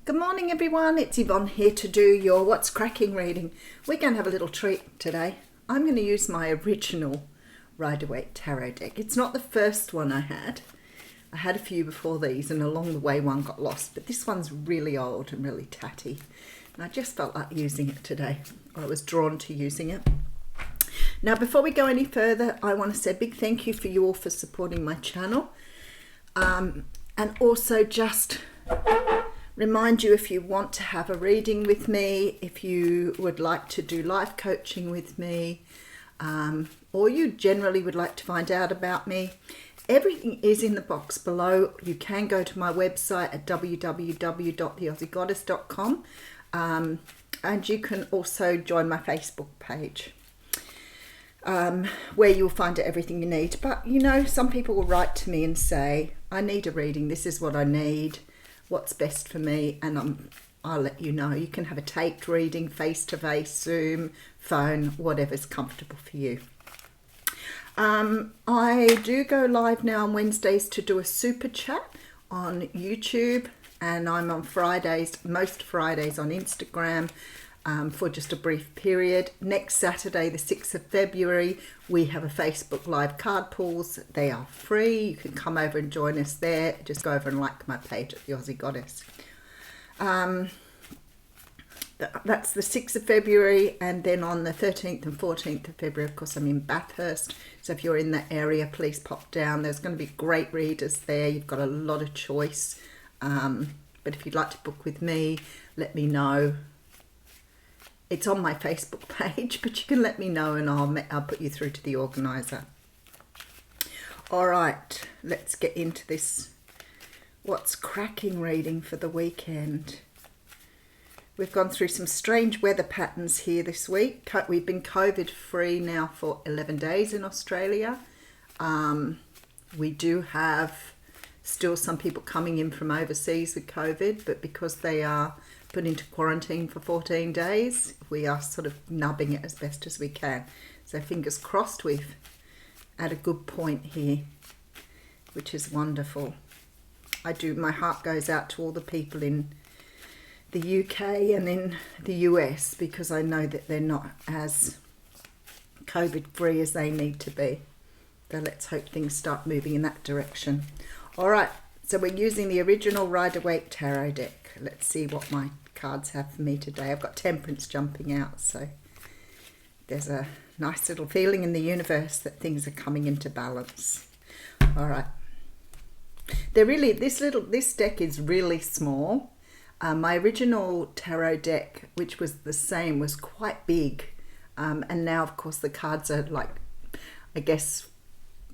Good morning everyone, it's Yvonne here to do your What's Cracking reading. We're going to have a little treat today. I'm going to use my original Rider-Waite tarot deck. It's not the first one I had. I had a few before these and along the way one got lost, but this one's really old and really tatty. And I just felt like using it today. I was drawn to using it. Now before we go any further, I want to say a big thank you for you all for supporting my channel. And also just remind you, if you want to have a reading with me, if you would like to do life coaching with me, or you generally would like to find out about me, everything is in the box below. You can go to my website at www.theaussiegoddess.com, and you can also join my Facebook page, where you'll find everything you need. But you know, some people will write to me and say, I need a reading, this is what I need, what's best for me, and I'll let you know. You can have a taped reading, face-to-face, Zoom, phone, whatever's comfortable for you. I do go live now on Wednesdays to do a super chat on YouTube, and I'm on Fridays, most Fridays on Instagram, for just a brief period. Next Saturday, the 6th of February, we have a Facebook Live card pulls. They are free. You can come over and join us there. Just go over and like my page at the Aussie Goddess. That's the 6th of February, and then on the 13th and 14th of February, of course, I'm in Bathurst. So if you're in that area, please pop down. There's going to be great readers there. You've got a lot of choice. But if you'd like to book with me, let me know. It's on my Facebook page, but you can let me know and I'll put you through to the organizer. All right, let's get into this What's Cracking reading for the weekend. We've gone through some strange weather patterns here this week. We've been COVID free now for 11 days in Australia. We do have still some people coming in from overseas with COVID, but because they are put into quarantine for 14 days, we are sort of nubbing it as best as we can. So fingers crossed we've at a good point here, which is wonderful. My heart goes out to all the people in the UK and in the US, because I know that they're not as COVID free as they need to be. So let's hope things start moving in that direction. All right, so we're using the original Rider-Waite tarot deck. Let's see what my cards have for me today. I've got Temperance jumping out, so there's a nice little feeling in the universe that things are coming into balance. All right, this deck is really small. My original tarot deck, which was the same, was quite big, and now of course the cards are like, I guess,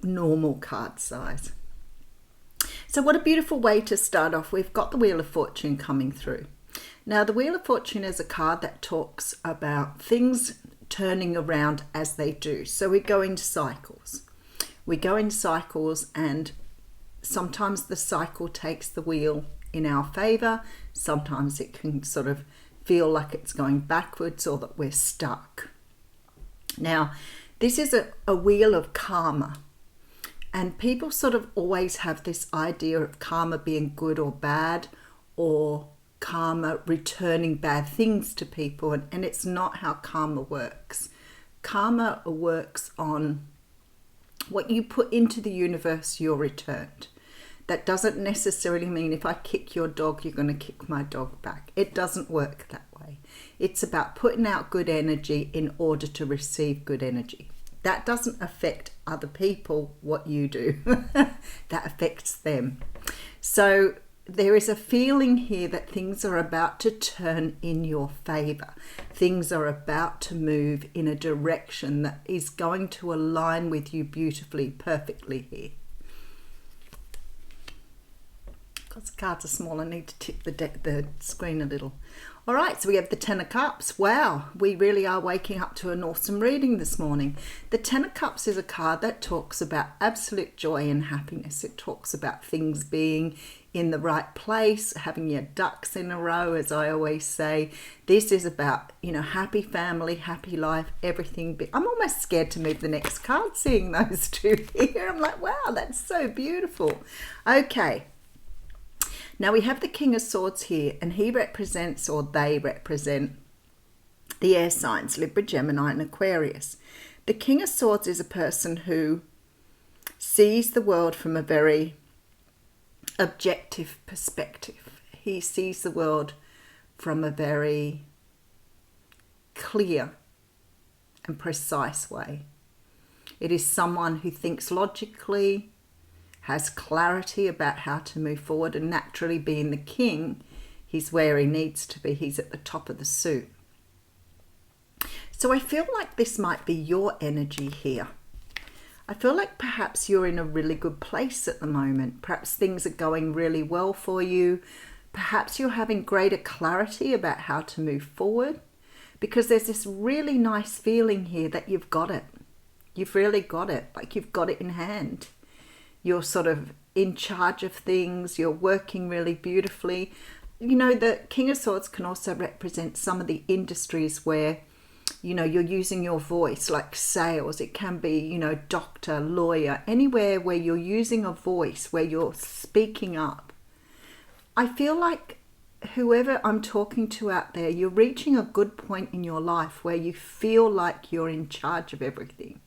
normal card size. So what a beautiful way to start off. We've got the Wheel of Fortune coming through. Now the Wheel of Fortune is a card that talks about things turning around as they do. So we go in cycles. We go in cycles, and sometimes the cycle takes the wheel in our favor. Sometimes it can sort of feel like it's going backwards or that we're stuck. Now, this is a wheel of karma. And people sort of always have this idea of karma being good or bad, or karma returning bad things to people. And it's not how karma works. Karma works on what you put into the universe, you're returned. That doesn't necessarily mean if I kick your dog, you're going to kick my dog back. It doesn't work that way. It's about putting out good energy in order to receive good energy. That doesn't affect other people, what you do. That affects them. So there is a feeling here that things are about to turn in your favor. Things are about to move in a direction that is going to align with you beautifully, perfectly here. Because the cards are small, I need to tip the screen a little. All right, so we have the Ten of Cups. Wow, we really are waking up to an awesome reading this morning. The Ten of Cups is a card that talks about absolute joy and happiness. It talks about things being in the right place, having your ducks in a row, as I always say. This is about, you know, happy family, happy life, everything. I'm almost scared to move the next card seeing those two here. I'm like, wow, that's so beautiful. Okay. Now we have the King of Swords here, and he represents, or they represent, the air signs, Libra, Gemini, and Aquarius. The King of Swords is a person who sees the world from a very objective perspective. He sees the world from a very clear and precise way. It is someone who thinks logically, has clarity about how to move forward, and naturally, being the king, he's where he needs to be. He's at the top of the suit. So I feel like this might be your energy here. I feel like perhaps you're in a really good place at the moment. Perhaps things are going really well for you. Perhaps you're having greater clarity about how to move forward, because there's this really nice feeling here that you've got it. You've really got it, like you've got it in hand. You're sort of in charge of things. You're working really beautifully. You know, the King of Swords can also represent some of the industries where, you know, you're using your voice, like sales. It can be, you know, doctor, lawyer, anywhere where you're using a voice, where you're speaking up. I feel like whoever I'm talking to out there, you're reaching a good point in your life where you feel like you're in charge of everything.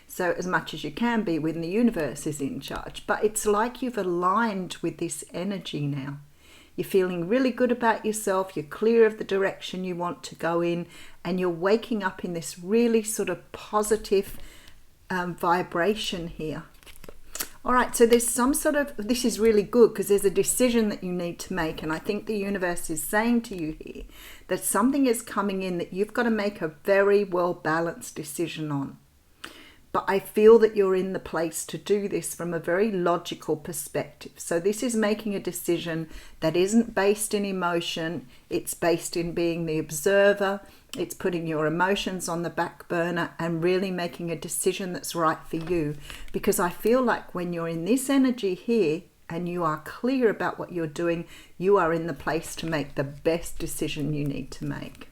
So as much as you can be when the universe is in charge. But it's like you've aligned with this energy now. You're feeling really good about yourself. You're clear of the direction you want to go in. And you're waking up in this really sort of positive vibration here. All right, so there's some sort of, this is really good because there's a decision that you need to make. And I think the universe is saying to you here that something is coming in that you've got to make a very well-balanced decision on. But I feel that you're in the place to do this from a very logical perspective. So this is making a decision that isn't based in emotion. It's based in being the observer. It's putting your emotions on the back burner and really making a decision that's right for you. Because I feel like when you're in this energy here and you are clear about what you're doing, you are in the place to make the best decision you need to make.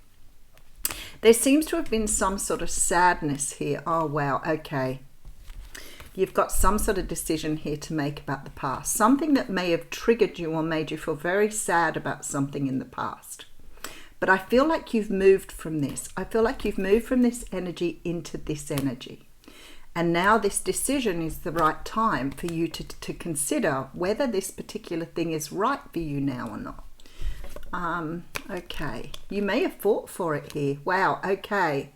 There seems to have been some sort of sadness here. Oh, wow. Okay. You've got some sort of decision here to make about the past. Something that may have triggered you or made you feel very sad about something in the past. But I feel like you've moved from this. I feel like you've moved from this energy into this energy. And now this decision is the right time for you to consider whether this particular thing is right for you now or not. Okay, you may have fought for it here. Wow, okay.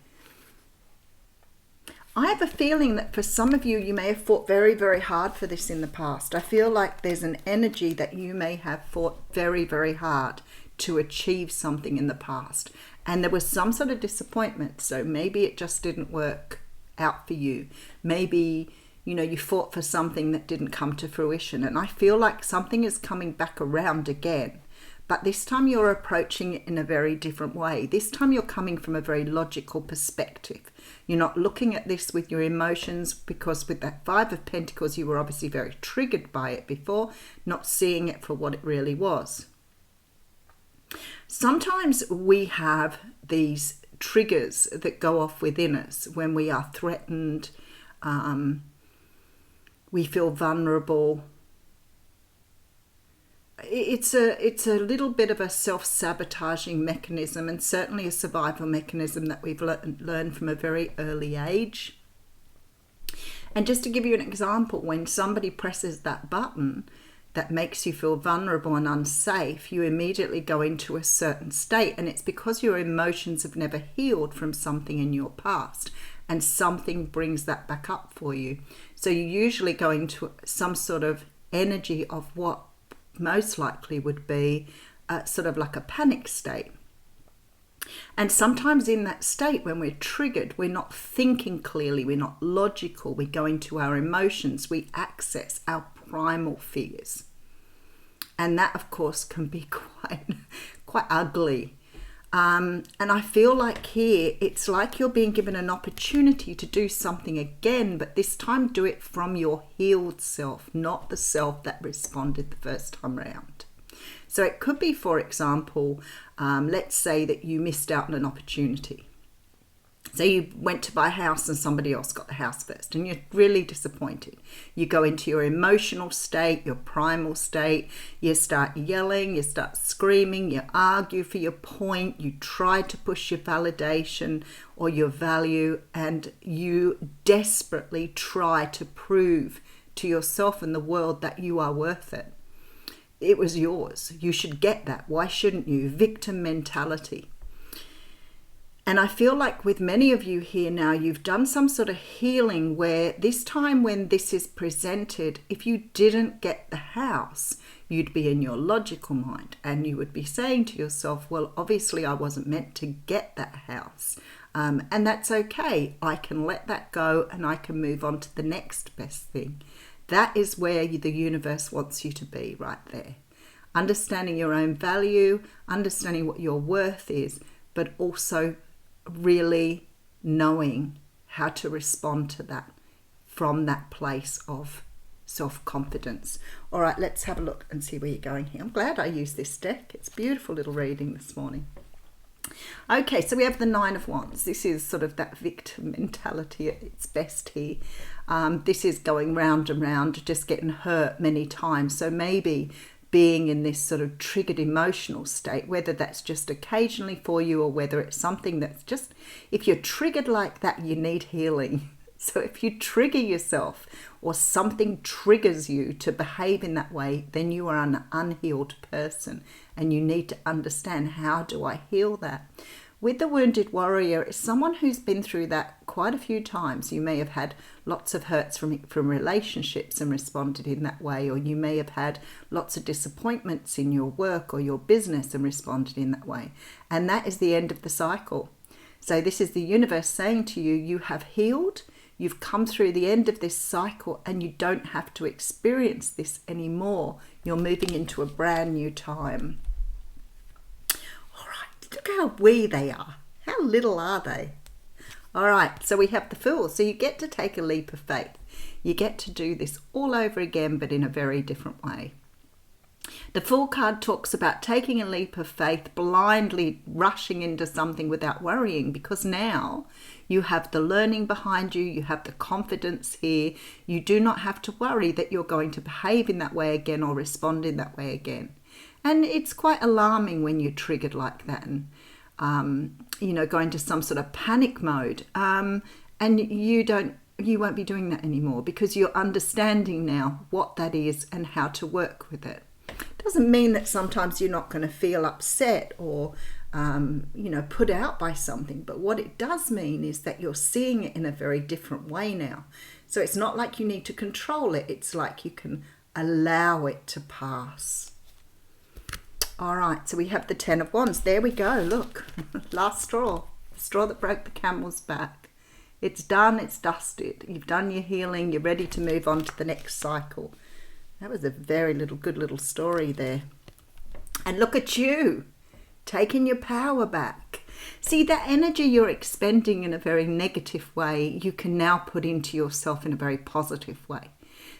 I have a feeling that for some of you, you may have fought very, very hard for this in the past. I feel like there's an energy that you may have fought very, very hard to achieve something in the past. And there was some sort of disappointment. So maybe it just didn't work out for you. Maybe, you know, you fought for something that didn't come to fruition. And I feel like something is coming back around again. But this time you're approaching it in a very different way. This time you're coming from a very logical perspective. You're not looking at this with your emotions, because with that Five of Pentacles, you were obviously very triggered by it before, not seeing it for what it really was. Sometimes we have these triggers that go off within us when we are threatened, we feel vulnerable. It's a little bit of a self-sabotaging mechanism, and certainly a survival mechanism that we've learned from a very early age. And just to give you an example, when somebody presses that button that makes you feel vulnerable and unsafe, you immediately go into a certain state, and it's because your emotions have never healed from something in your past, and something brings that back up for you. So you usually go into some sort of energy of what most likely would be sort of like a panic state. And sometimes in that state, when we're triggered, we're not thinking clearly, we're not logical, we go into our emotions, we access our primal fears. And that, of course, can be quite ugly. And I feel like here, it's like you're being given an opportunity to do something again, but this time do it from your healed self, not the self that responded the first time round. So it could be, for example, let's say that you missed out on an opportunity So you went to buy a house and somebody else got the house first and you're really disappointed. You go into your emotional state, your primal state, you start yelling, you start screaming, you argue for your point, you try to push your validation or your value, and you desperately try to prove to yourself and the world that you are worth it. It was yours. You should get that. Why shouldn't you? Victim mentality. And I feel like with many of you here now, you've done some sort of healing where this time when this is presented, if you didn't get the house, you'd be in your logical mind and you would be saying to yourself, well, obviously I wasn't meant to get that house. And that's okay. I can let that go and I can move on to the next best thing. That is where the universe wants you to be, right there. Understanding your own value, understanding what your worth is, but also really knowing how to respond to that from that place of self-confidence. All right, let's have a look and see where you're going here. I'm glad I used this deck. It's beautiful little reading this morning. Okay, so we have the Nine of Wands. This is sort of that victim mentality at its best here. This is going round and round, just getting hurt many times. So maybe being in this sort of triggered emotional state, whether that's just occasionally for you or whether it's something that's just, if you're triggered like that, you need healing. So if you trigger yourself or something triggers you to behave in that way, then you are an unhealed person and you need to understand, how do I heal that? With the Wounded Warrior, it's someone who's been through that quite a few times. You may have had lots of hurts from relationships and responded in that way, or you may have had lots of disappointments in your work or your business and responded in that way. And that is the end of the cycle. So this is the universe saying to you, you have healed, you've come through the end of this cycle and you don't have to experience this anymore. You're moving into a brand new time. Look how wee they are. How little are they? All right, so we have the Fool. So you get to take a leap of faith. You get to do this all over again, but in a very different way. The Fool card talks about taking a leap of faith, blindly rushing into something without worrying, because now you have the learning behind you, you have the confidence here. You do not have to worry that you're going to behave in that way again or respond in that way again. And it's quite alarming when you're triggered like that and, go into some sort of panic mode. And you won't be doing that anymore because you're understanding now what that is and how to work with it. Doesn't mean that sometimes you're not going to feel upset or, put out by something. But what it does mean is that you're seeing it in a very different way now. So it's not like you need to control it. It's like you can allow it to pass. All right, so we have the Ten of Wands. There we go, look. Last straw. The straw that broke the camel's back. It's done, it's dusted. You've done your healing. You're ready to move on to the next cycle. That was a very good little story there. And look at you, taking your power back. See, that energy you're expending in a very negative way, you can now put into yourself in a very positive way.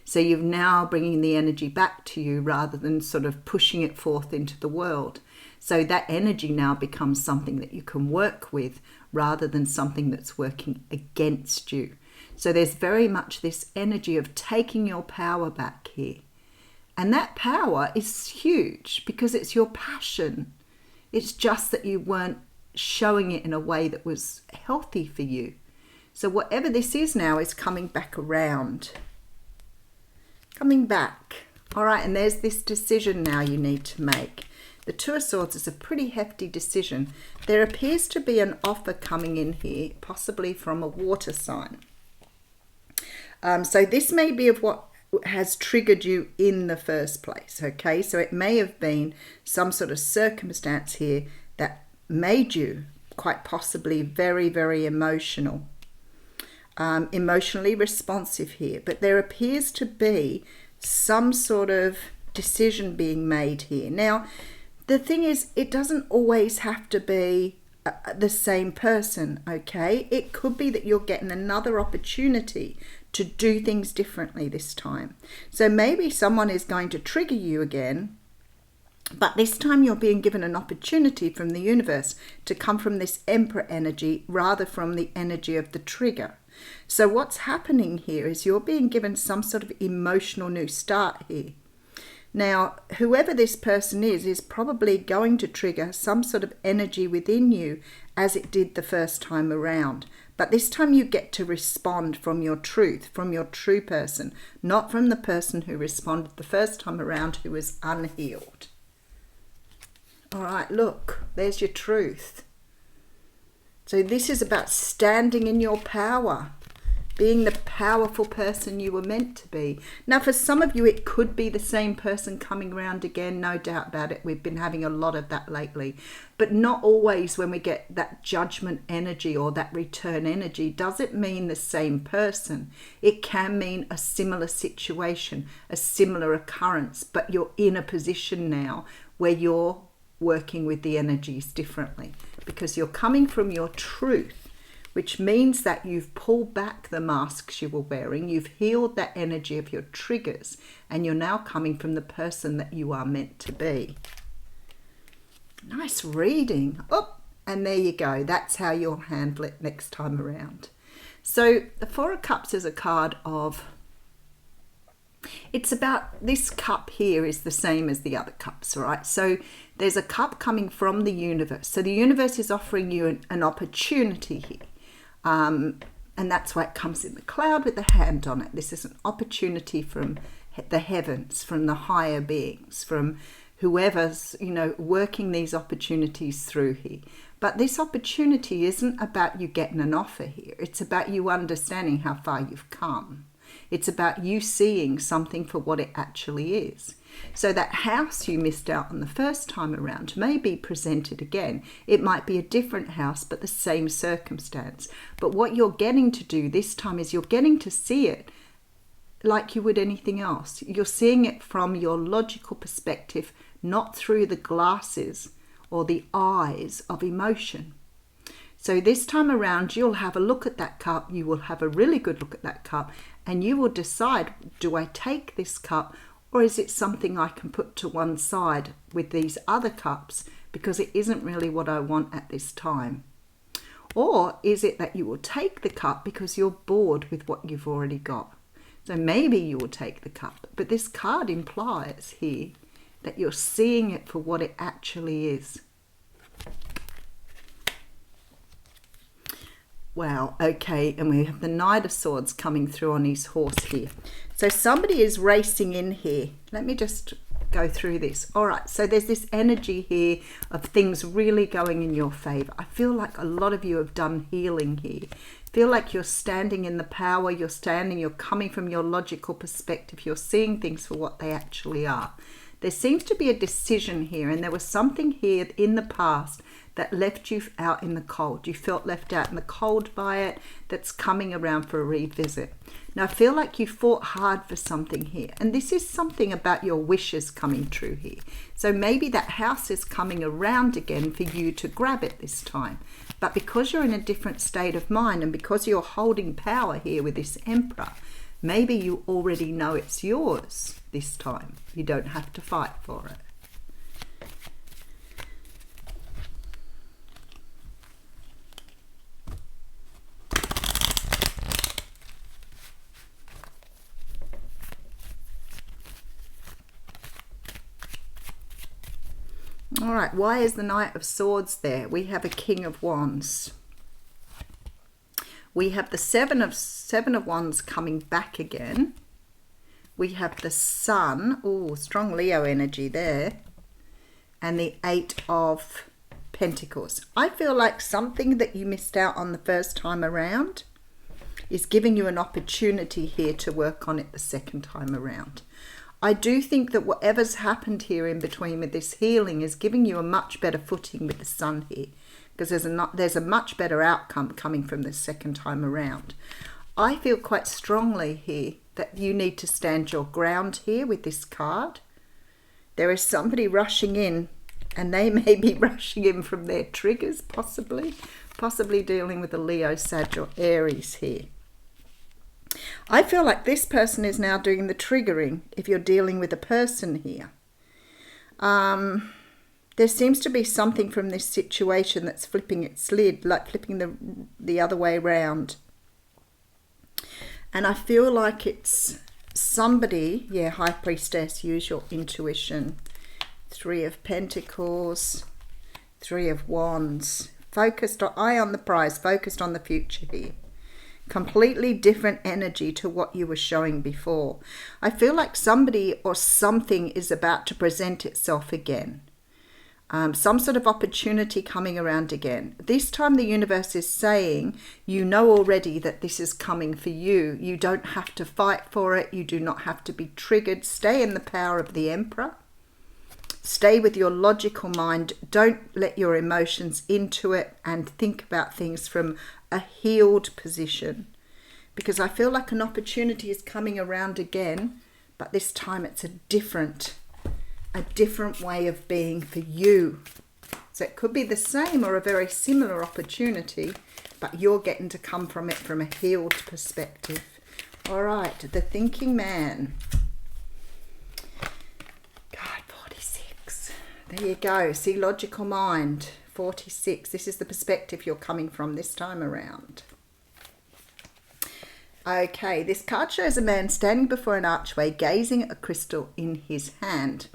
So you're now bringing the energy back to you rather than sort of pushing it forth into the world. So that energy now becomes something that you can work with rather than something that's working against you. So there's very much this energy of taking your power back here. And that power is huge because it's your passion. It's just that you weren't showing it in a way that was healthy for you. So whatever this is now is coming back around. Coming back. All right, and there's this decision now you need to make. The Two of Swords is a pretty hefty decision. There appears to be an offer coming in here, possibly from a water sign. So this may be of what has triggered you in the first place, okay? So it may have been some sort of circumstance here that made you quite possibly very, very emotional. Emotionally responsive here, but there appears to be some sort of decision being made here. Now, the thing is, it doesn't always have to be the same person, okay? It could be that you're getting another opportunity to do things differently this time. So maybe someone is going to trigger you again But this time you're being given an opportunity from the universe to come from this Emperor energy rather from the energy of the trigger. So what's happening here is you're being given some sort of emotional new start here. Now, whoever this person is probably going to trigger some sort of energy within you as it did the first time around. But this time you get to respond from your truth, from your true person, not from the person who responded the first time around who was unhealed. All right, look, there's your truth. So this is about standing in your power, being the powerful person you were meant to be. Now, for some of you, it could be the same person coming around again, no doubt about it. We've been having a lot of that lately. But not always when we get that judgment energy or that return energy does it mean the same person. It can mean a similar situation, a similar occurrence, but you're in a position now where you're working with the energies differently because you're coming from your truth, which means that you've pulled back the masks you were wearing, you've healed that energy of your triggers, and you're now coming from the person that you are meant to be. Nice reading. Oh, and there you go. That's how you'll handle it next time around. So the Four of Cups is a card of, it's about, this cup here is the same as the other cups, right? So there's a cup coming from the universe. So the universe is offering you an opportunity here. And that's why it comes in the cloud with the hand on it. This is an opportunity from the heavens, from the higher beings, from whoever's, working these opportunities through here. But this opportunity isn't about you getting an offer here. It's about you understanding how far you've come. It's about you seeing something for what it actually is. So that house you missed out on the first time around may be presented again. It might be a different house, but the same circumstance. But what you're getting to do this time is you're getting to see it like you would anything else. You're seeing it from your logical perspective, not through the glasses or the eyes of emotion. So this time around, you'll have a look at that cup. You will have a really good look at that cup, and you will decide, do I take this cup, or is it something I can put to one side with these other cups because it isn't really what I want at this time? Or is it that you will take the cup because you're bored with what you've already got? So maybe you will take the cup, but this card implies here that you're seeing it for what it actually is. Wow, okay, and we have the Knight of Swords coming through on his horse here. So somebody is racing in here. Let me just go through this. All right, so there's this energy here of things really going in your favor. I feel like a lot of you have done healing here. Feel like you're standing in the power, you're coming from your logical perspective, you're seeing things for what they actually are. There seems to be a decision here, and there was something here in the past that left you out in the cold. You felt left out in the cold by it, that's coming around for a revisit. Now, I feel like you fought hard for something here, and this is something about your wishes coming true here. So maybe that house is coming around again for you to grab it this time. But because you're in a different state of mind, and because you're holding power here with this Emperor, maybe you already know it's yours this time. You don't have to fight for it. All right, why is the Knight of Swords there? We have a King of Wands. We have the Seven of Wands coming back again. We have the Sun. Oh, strong Leo energy there. And the Eight of Pentacles. I feel like something that you missed out on the first time around is giving you an opportunity here to work on it the second time around. I do think that whatever's happened here in between with this healing is giving you a much better footing with the Sun here, because there's a much better outcome coming from the second time around. I feel quite strongly here that you need to stand your ground here with this card. There is somebody rushing in, and they may be rushing in from their triggers, possibly dealing with a Leo, Sag, or Aries here. I feel like this person is now doing the triggering if you're dealing with a person here. There seems to be something from this situation that's flipping its lid, like flipping the other way around. And I feel like it's somebody, yeah, High Priestess, use your intuition. 3 of Pentacles, 3 of Wands. Focused on, eye on the prize, focused on the future here. Completely different energy to what you were showing before. I feel like somebody or something is about to present itself again. Some sort of opportunity coming around again. This time the universe is saying, you know already that this is coming for you. You don't have to fight for it. You do not have to be triggered. Stay in the power of the Emperor. Stay with your logical mind. Don't let your emotions into it, and think about things from a healed position. Because I feel like an opportunity is coming around again, but this time it's a different way of being for you. So it could be the same or a very similar opportunity, but you're getting to come from it from a healed perspective. All right, the thinking man. God, 46. There you go. See, logical mind. 46. This is the perspective you're coming from this time around. Okay, this card shows a man standing before an archway, gazing at a crystal in his hand.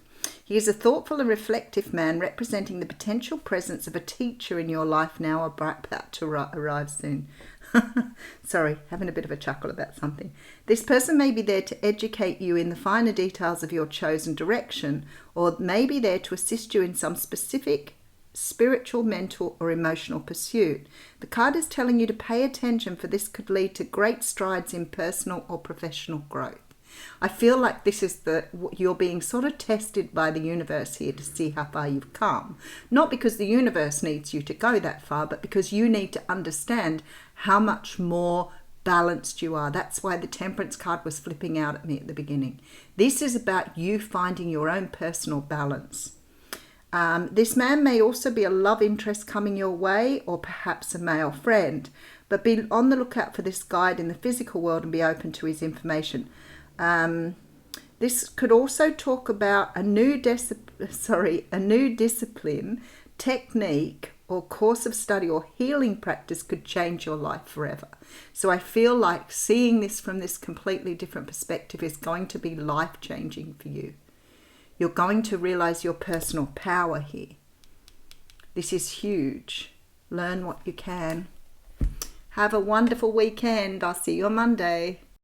He is a thoughtful and reflective man, representing the potential presence of a teacher in your life now or about to arrive soon. Sorry, having a bit of a chuckle about something. This person may be there to educate you in the finer details of your chosen direction, or may be there to assist you in some specific spiritual, mental, or emotional pursuit. The card is telling you to pay attention, for this could lead to great strides in personal or professional growth. I feel like this is you're being sort of tested by the universe here to see how far you've come. Not because the universe needs you to go that far, but because you need to understand how much more balanced you are. That's why the Temperance card was flipping out at me at the beginning. This is about you finding your own personal balance. This man may also be a love interest coming your way, or perhaps a male friend, but be on the lookout for this guide in the physical world and be open to his information. This could also talk about a new discipline, technique, or course of study or healing practice could change your life forever. So I feel like seeing this from this completely different perspective is going to be life-changing for you. You're going to realize your personal power here. This is huge. Learn what you can. Have a wonderful weekend. I'll see you on Monday.